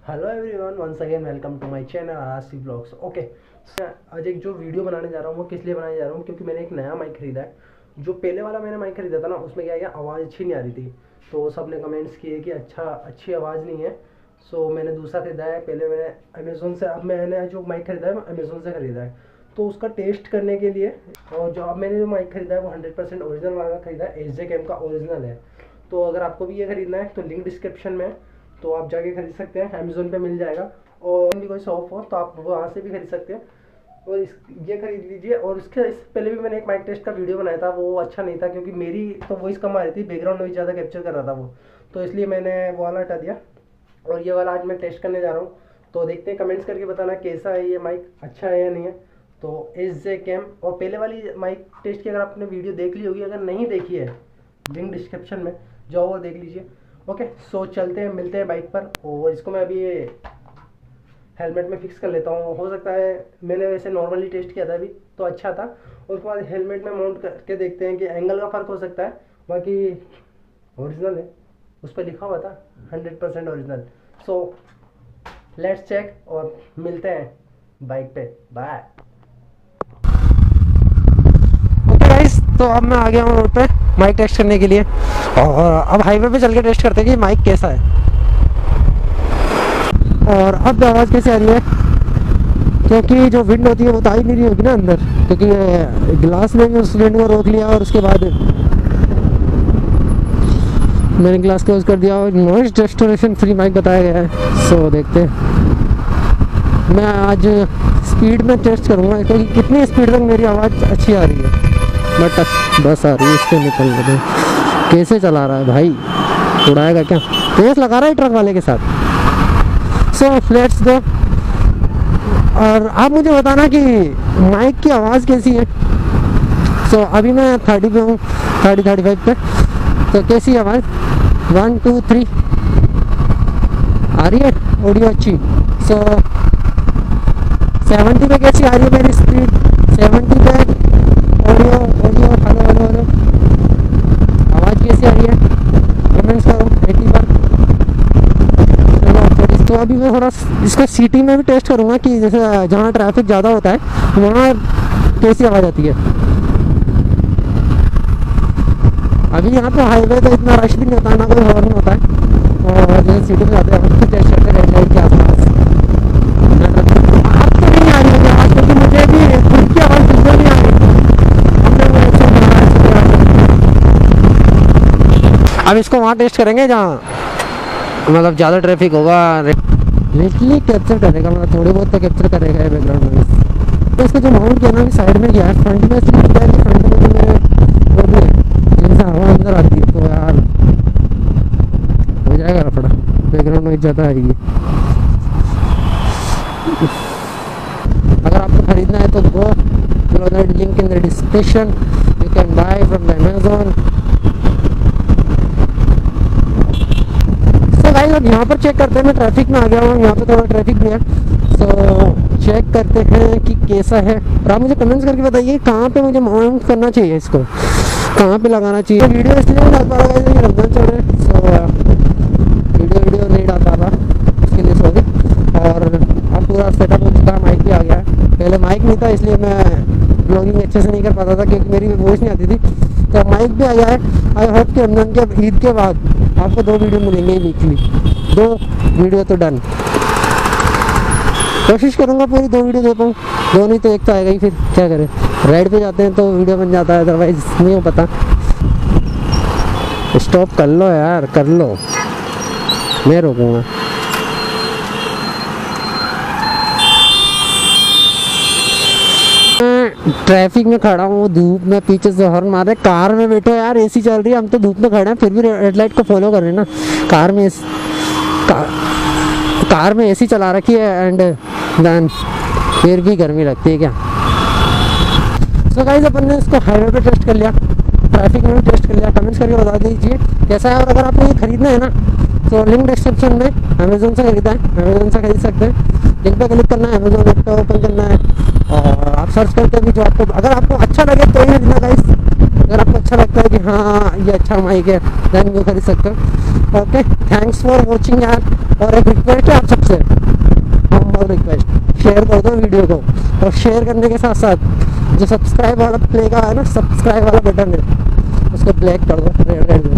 Hello everyone, once again welcome to my channel Asif blogs. Okay, आज एक जो video बनाने जा रहा हूँ वो किस लिए बनाने जा रहा हूँ, क्योंकि मैंने एक नया माइक खरीदा है। जो पहले वाला मैंने माइक खरीदा था ना, उसमें क्या है, आवाज़ अच्छी नहीं आ रही थी। तो सब ने कमेंट्स किए कि अच्छी आवाज़ नहीं है। सो मैंने दूसरा खरीदा है। पहले मैंने अमेज़ोन से, अब मैंने जो माइक खरीदा है अमेज़ोन से खरीदा है। तो उसका टेस्ट करने के लिए, और जो अब मैंने जो माइक खरीदा है वो 100% ओरिजिनल वाला खरीदा है। SJCAM का ओरिजिनल है। तो अगर आपको भी ये खरीदना है तो लिंक डिस्क्रिप्शन में है, तो आप जाके खरीद सकते हैं। अमेज़ोन पे मिल जाएगा, और भी कोई शॉप हो तो आप वहाँ से भी खरीद सकते हैं। और ये खरीद लीजिए। और इस पहले भी मैंने एक माइक टेस्ट का वीडियो बनाया था, वो अच्छा नहीं था क्योंकि मेरी तो वॉइस कम आ रही थी, बैकग्राउंड नॉइज़ ज़्यादा कैप्चर कर रहा था वो। तो इसलिए मैंने वो वाला हटा दिया, और ये वाला आज मैं टेस्ट करने जा रहा हूँ। तो देखते हैं, कमेंट्स करके बताना कैसा है ये माइक, अच्छा है या नहीं है। तो SJCAM, और पहले वाली माइक टेस्ट की अगर आपने वीडियो देख ली होगी, अगर नहीं देखी है लिंक डिस्क्रिप्शन में जाओ और देख लीजिए। ओके, सो चलते हैं, मिलते हैं बाइक पर। और इसको मैं अभी हेलमेट में फिक्स कर लेता हूँ। हो सकता है, मैंने वैसे नॉर्मली टेस्ट किया था अभी तो अच्छा था। और उसके बाद हेलमेट में माउंट करके देखते हैं कि एंगल का फ़र्क हो सकता है। बाकी ओरिजिनल है, उस पर लिखा हुआ था 100% ओरिजिनल। सो लेट्स चेक और मिलते हैं बाइक पे। बाय। ओके गाइस, तो अब मैं आ गया हूँ रोड पे माइक टेस्ट करने के लिए। और अब हाईवे पे चल के टेस्ट करते हैं कि माइक कैसा है और अब आवाज़ कैसे आ रही है। क्योंकि जो विंड होती है वो तो आ ही नहीं रही होगी ना अंदर, क्योंकि ग्लास ने भी उस विंड को रोक लिया और उसके बाद मैंने ग्लास क्लोज कर दिया और नॉइज डिस्टॉर्शन फ्री माइक बताया गया है। सो देखते हैं, मैं आज स्पीड में टेस्ट करूँगा क्योंकि कितनी स्पीड तक मेरी आवाज़ अच्छी आ रही है। बट बस आ रही है, इससे निकल रहे। कैसे चला रहा है भाई, उड़ाएगा क्या? तेज लगा रहा है ट्रक वाले के साथ। So let's go. और आप मुझे बताना कि माइक की आवाज़ कैसी है। सो अभी मैं 30 पे हूँ, 35 पे। तो कैसी आवाज़, 1 2 3 आ रही है ऑडियो अच्छी। सो 70 पे कैसी आ रही है मेरी स्पीड, 70 पे ऑडियो हेलो हेलो हेलो आवाज़ कैसी आ रही है, कमेंट्स करो। 80 पर। तो अभी मैं थोड़ा इसको सिटी में भी टेस्ट करूँगा कि जैसे जहाँ ट्रैफिक ज़्यादा होता है वहाँ कैसी आवाज़ आती है। अभी यहाँ पे हाईवे तो इतना रश भी नहीं होता है, ना कोई हॉर्न होता है। और जैसे सिटी में जाते हैं टेस्ट करते हैं रेड लाइट के आसपास। आप तो नहीं आ रही है आवाज़, क्योंकि मुझे भी खुद की आवाज़ बिल्कुल नहीं आ रही। अब इसको वहाँ टेस्ट करेंगे जहाँ मतलब ज़्यादा ट्रैफिक होगा। लिटरली कैप्चर करेगा, मतलब थोड़ी बहुत तो कैप्चर करेगा बैकग्राउंड नॉइज़। तो इसको जो माउंट किया ना, साइड में गया है, फ्रंट में इसलिए किया है कि फ्रंट में जो मेरे वो भी है जिनसे हवा अंदर आती है, तो यार हो जाएगा रफड़ा, बैकग्राउंड नॉइज़ ज़्यादा आएगी। अगर आपको खरीदना है तो go, link in the description, you can buy from the Amazon. Guys अब यहाँ पर चेक करते हैं, मैं ट्रैफिक में आ गया हूँ, यहाँ पे थोड़ा ट्रैफिक भी है। तो चेक करते हैं कि कैसा है। और आप मुझे कमेंट्स करके बताइए कहाँ पे मुझे माउंट करना चाहिए, इसको कहाँ पे लगाना चाहिए। वीडियो इसलिए नहीं डाल पा रहा है, ये रमजान चल रहा है। सो वीडियो नहीं डाल पा रहा, इसके लिए सॉरी। और अब पूरा सेटअप हो चुका है, माइक भी आ गया है। पहले माइक नहीं था इसलिए मैं ब्लॉगिंग अच्छे से नहीं कर पाता था, क्योंकि मेरी वॉइस नहीं आती थी। तो माइक भी आ गया है। आई होप कि रमजान के ईद के बाद आपको 2 वीडियो मिलेंगे वीकली, 2 वीडियो तो डन। कोशिश करूँगा पूरी 2 वीडियो दे पाऊँ, 2 नहीं तो 1 तो आएगा ही। फिर क्या करें, राइड पे जाते हैं तो वीडियो बन जाता है, अदरवाइज नहीं हो पता। स्टॉप कर लो यार, कर लो, मैं रोकूँगा। ट्रैफिक में खड़ा हूँ, धूप में, पीछे से हॉर्न मार रहे। कार में बैठो यार, एसी चल रही है, हम तो धूप में खड़े हैं, फिर भी रेड लाइट को फॉलो कर रहे हैं ना। कार में एसी चला रखी है एंड देन फिर भी गर्मी लगती है क्या। सो गाइस अपन ने इसको हाईवे पे टेस्ट कर लिया, ट्रैफिक में भी टेस्ट कर लिया। कमेंट्स करके बता दीजिए कैसा है। और अगर आपको ये खरीदना है ना तो लिंक डिस्क्रिप्शन में, अमेज़ोन से खरीदा है, अमेज़ोन से खरीद सकते हैं। लिंक पे क्लिक करना है, अमेज़ोन ऐप पे ओपन करना है और आप सर्च करके भी जो आपको, अगर आपको अच्छा लगे तो ही खरीदना गाइस। अगर आपको अच्छा लगता है कि हाँ ये अच्छा माइक है, देन वो खरीद सकते हो। ओके, थैंक्स फॉर वॉचिंग यार। और एक रिक्वेस्ट है आप सबसे, रिक्वेस्ट, शेयर कर दो वीडियो को, और शेयर करने के साथ साथ जो सब्सक्राइब वाला प्ले का है ना, सब्सक्राइब वाला बटन है उसको ब्लैक कर दो, रेड रेड में।